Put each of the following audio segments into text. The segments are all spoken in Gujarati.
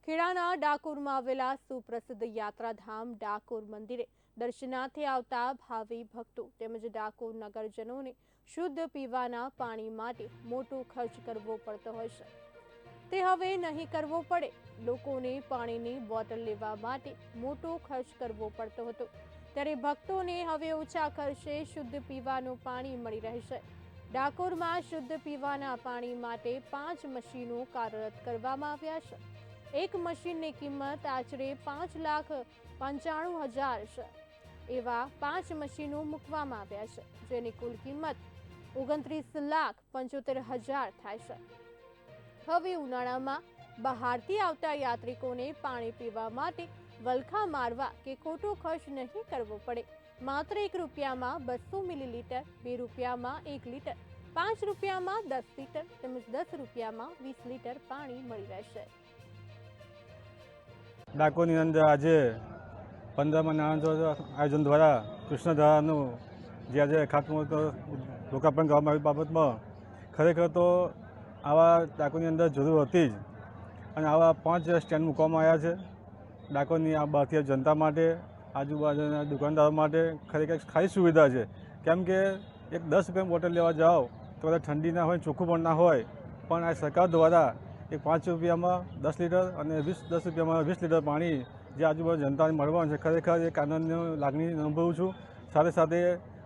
ખેડાના ડાકોરમાં આવેલા સુપ્રસિદ્ધ યાત્રાધામ ડાકોર મંદિરે દર્શનાર્થે આવતા ભાવિ ભક્તો તેમજ ડાકોર નગરજનોને શુદ્ધ પીવાના પાણી માટે મોટો ખર્ચ કરવો પડતો હોય છે, તે હવે નહીં કરવો પડે। લોકોને પાણીની બોટલ લેવા માટે મોટો ખર્ચ કરવો પડતો હતો, ત્યારે ભક્તોને હવે ઓછા ખર્ચે શુદ્ધ પીવાનું પાણી મળી રહેશે। ડાકોરમાં શુદ્ધ પીવાના પાણી માટે 5 મશીનો કાર્યરત કરવામાં આવ્યા છે। એક મશીનની કિંમત આશરે 5,95,000 છે। એવા 5 મશીનો મૂકવામાં આવ્યા છે, જેની કુલ કિંમત 29,75,000 થાય છે। હવે ઉનાળામાં બહારથી આવતા યાત્રિકોને પાણી પીવા માટે વલખા મારવા કે ખોટો ખર્ચ નહીં કરવો પડે। માત્ર 1 રૂપિયામાં 200 મિલીલીટર, 2 રૂપિયામાં 1 લીટર, 5 રૂપિયામાં 10 લીટર તેમજ 10 રૂપિયામાં 20 લીટર પાણી મળી રહેશે। ડાકોરની અંદર આજે 15મા નાણાંચોર આયોજન દ્વારા કૃષ્ણધારાનું જે આજે ખાતમુહૂર્ત લોકાર્પણ કરવામાં આવી બાબતમાં ખરેખર તો આવા ડાકોરની અંદર જરૂર હતી જ, અને આવા 5 સ્ટેન્ડ મૂકવામાં આવ્યા છે। ડાકોરની આ બહારથી જનતા માટે, આજુબાજુના દુકાનદારો માટે ખરેખર ખાલી સુવિધા છે, કેમ કે એક 10 રૂપિયાની બોટલ લેવા જાઓ તો કદાચ ઠંડી ના હોય, ચોખ્ખું પણ ના હોય, પણ આ સરકાર દ્વારા એક 5 રૂપિયામાં 10 લીટર અને 10 રૂપિયામાં 20 લીટર પાણી જે આજુબાજુ જનતાને મળવાનું છે, ખરેખર એક આનંદની લાગણી અનુભવું છું। સાથે સાથે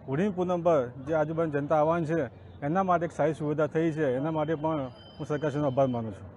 હોળી પૂનમ પર જે આજુબાજુ જનતા આવવાની છે એના માટે એક સારી સુવિધા થઈ છે, એના માટે પણ હું સરકારશ્રીનો આભાર માનું છું।